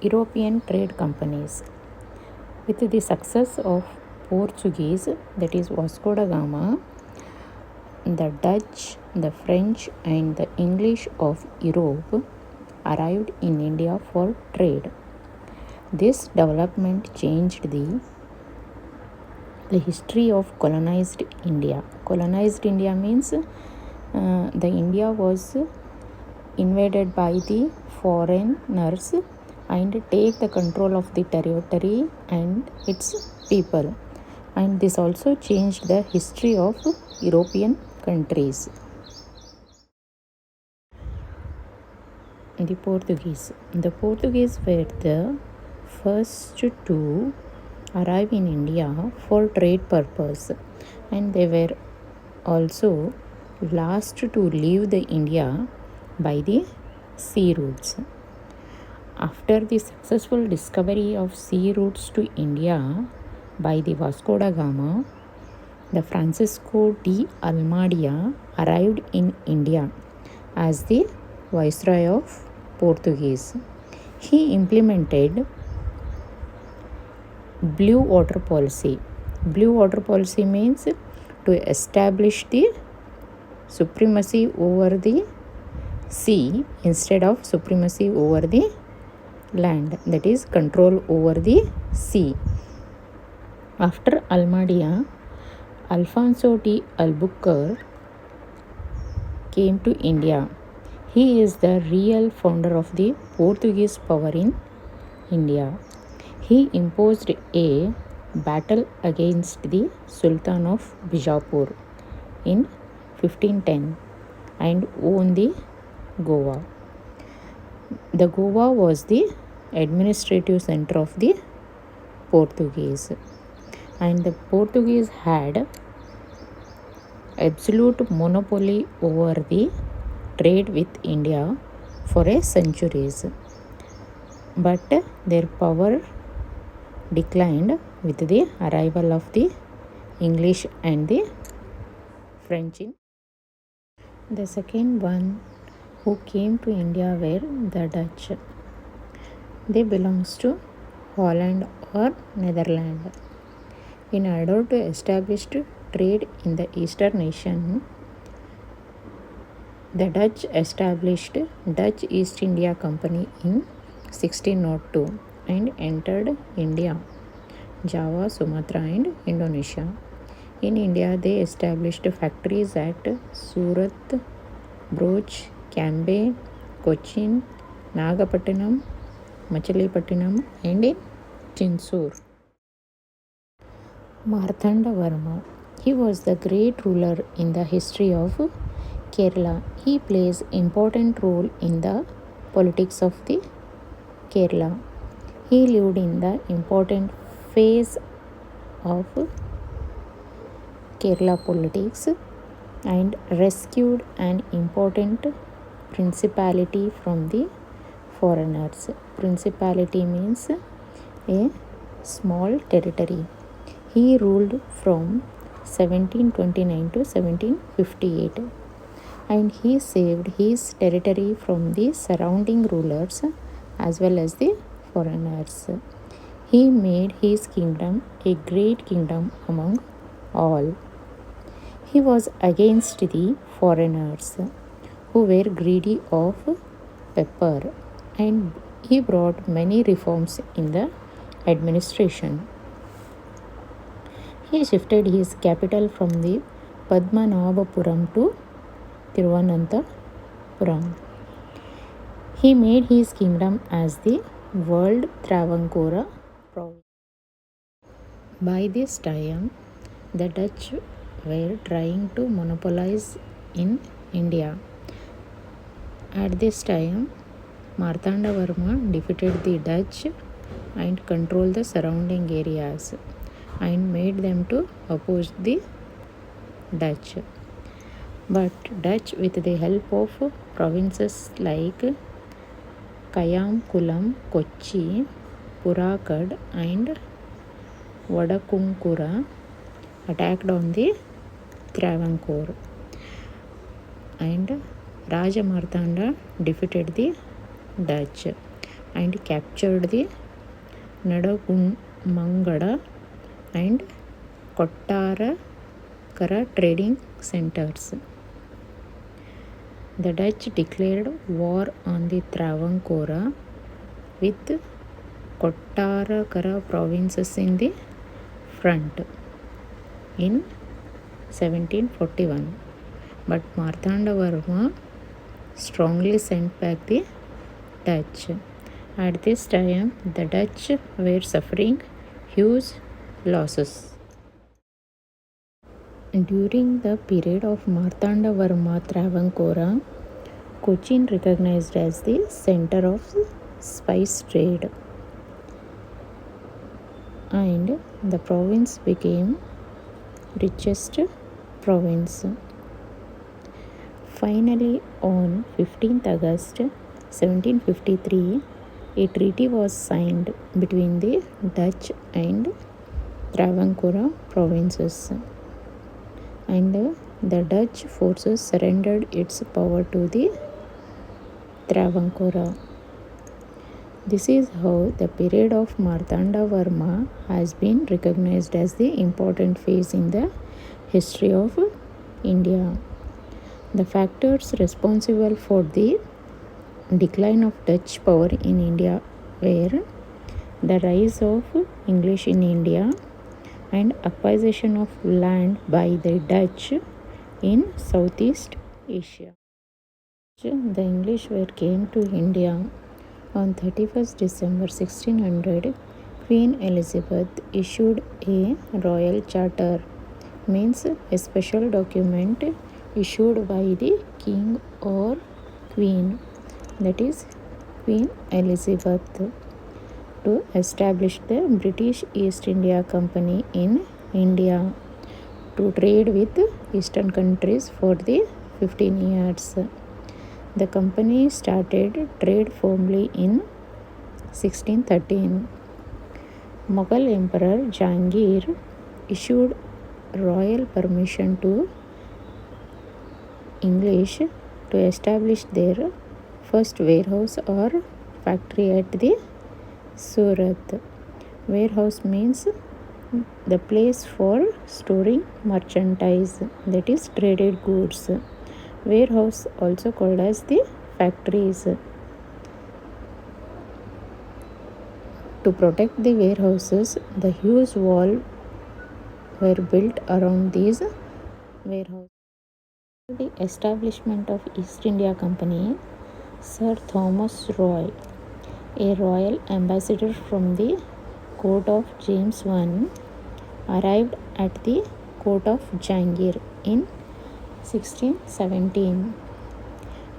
European trade companies. With the success of Portuguese, that is Vasco da Gama, the Dutch, the French, and the English of Europe arrived in India for trade. This development changed the history of colonized India. Colonized India means the India was invaded by the foreigners and take the control of the territory and its people, and this also changed the history of European countries. The Portuguese were the first to arrive in India for trade purpose, and they were also last to leave the India by the sea routes. After the successful discovery of sea routes to India by the Vasco da Gama, the Francisco de Almeida arrived in India as the Viceroy of Portuguese. He implemented Blue Water Policy. Blue Water Policy means to establish the supremacy over the sea instead of supremacy over the land, that is control over the sea. After Almeida, Alfonso de Albuquerque came to India. He is the real founder of the Portuguese power in India. He imposed a battle against the Sultan of Bijapur in 1510 and won the Goa. The Goa was the administrative center of the Portuguese, and the Portuguese had absolute monopoly over the trade with India for centuries. But their power declined with the arrival of the English and the French. The second one who came to India were the Dutch. They belongs to Holland or Netherlands. In order to establish trade in the Eastern nation, the Dutch established Dutch East India Company in 1602 and entered India, Java, Sumatra and Indonesia. In India, they established factories at Surat, Bhuj, Cambay, Cochin, Nagapattinam, Machilipattinam and in Chinsur. Marthanda Varma. He was the great ruler in the history of Kerala. He plays important role in the politics of the Kerala. He lived in the important phase of Kerala politics and rescued an important principality from the foreigners. Principality means a small territory. He ruled from 1729 to 1758, and he saved his territory from the surrounding rulers as well as the foreigners. He made his kingdom a great kingdom among all. He was against the foreigners who were greedy of pepper, and he brought many reforms in the administration. He shifted his capital from the Padmanabhapuram to Thiruvananthapuram. He made his kingdom as the world Travancore province. By this time, the Dutch were trying to monopolize in India. At this time, Marthanda Varma defeated the Dutch and controlled the surrounding areas and made them to oppose the Dutch. But Dutch, with the help of provinces like Kayam Kulam, Kochi, Purakad and Vadakunkura, attacked on the Travancore, and Raja Marthanda defeated the Dutch. and captured the Mangada and Kottarakara trading centers. The Dutch declared war on the Travancore with Kottarakara provinces in the front in 1741, but Marthanda Varma strongly sent back the Dutch. At this time, the Dutch were suffering huge losses. During the period of Marthanda Varma Travancore, Cochin recognized as the center of spice trade, and the province became richest province. Finally, on 15th August 1753, a treaty was signed between the Dutch and Travancore provinces, and the Dutch forces surrendered its power to the Travancore. This is how the period of Marthanda Varma has been recognized as the important phase in the history of India. The factors responsible for the decline of Dutch power in India were the rise of English in India and acquisition of land by the Dutch in Southeast Asia. The English came to India on 31st December 1600. Queen Elizabeth issued a royal charter, means a special document issued by the king or queen, that is Queen Elizabeth, to establish the British East India Company in India to trade with eastern countries for the 15 years. The company started trade formally in 1613. Mughal Emperor Jahangir issued royal permission to English to establish their first warehouse or factory at the Surat. Warehouse means the place for storing merchandise, that is traded goods. Warehouse also called as the factories. To protect the warehouses, the huge wall were built around these warehouses. The establishment of East India Company, Sir Thomas Roy, a royal ambassador from the court of James I, arrived at the court of Jahangir in 1617,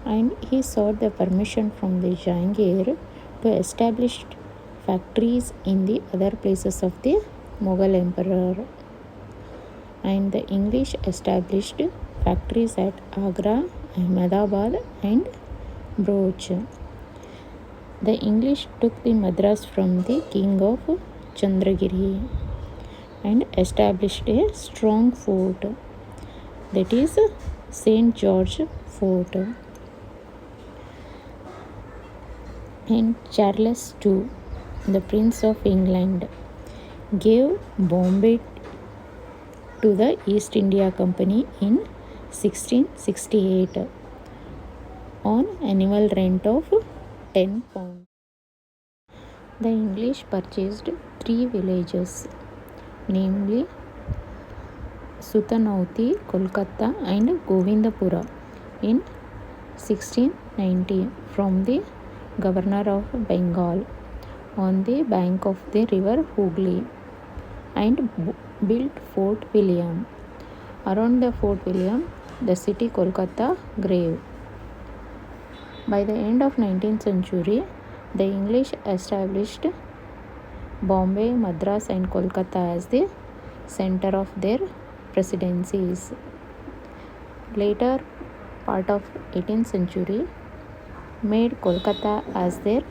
and he sought the permission from the Jahangir to establish factories in the other places of the Mughal Emperor, and the English established factories at Agra, Ahmedabad and Bhuj. The English took the Madras from the king of Chandragiri and established a strong fort, that is St. George Fort. And Charles II, the Prince of England, gave Bombay to the East India Company in 1668 on annual rent of £10. The English purchased 3 villages, namely Sutanauti, Kolkata and Govindapura in 1690 from the Governor of Bengal on the bank of the river Hooghly, and built Fort William. Around the Fort William, the city Kolkata grew. By the end of 19th century, the English established Bombay, Madras and Kolkata as the center of their presidencies. Later part of 18th century made Kolkata as their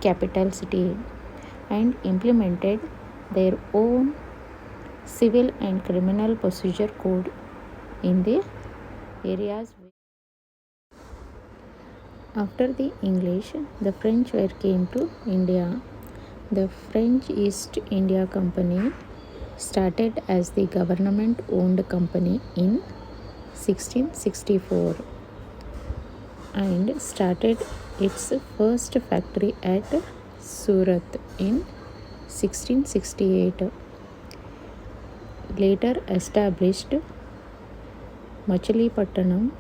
capital city and implemented their own civil and criminal procedure code in the areas. After the English, the French were came to India. The French East India Company started as the government-owned company in 1664 and started its first factory at Surat in 1668. Later established Machilipattanam,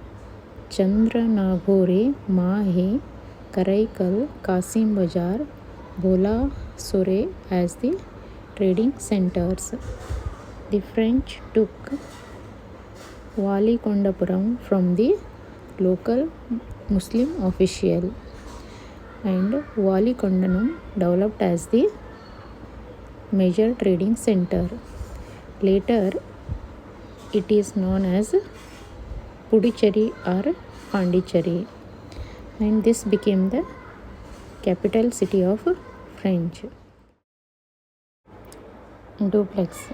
Chandranagore, Mahe, Karaikal, Kasim Bazar, Bhola Sore as the trading centers. The French took Valikondapuram from the local Muslim official, and Valikondanam developed as the major trading center. Later, it is known as Puducherry or Pondicherry, and this became the capital city of French. Dupleix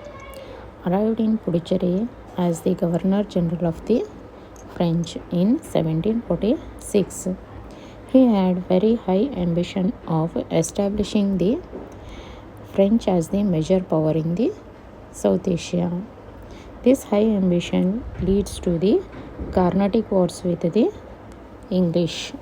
arrived in Puducherry as the Governor General of the French in 1746. He had very high ambition of establishing the French as the major power in the South Asia. This high ambition leads to the Carnatic Wars with the English.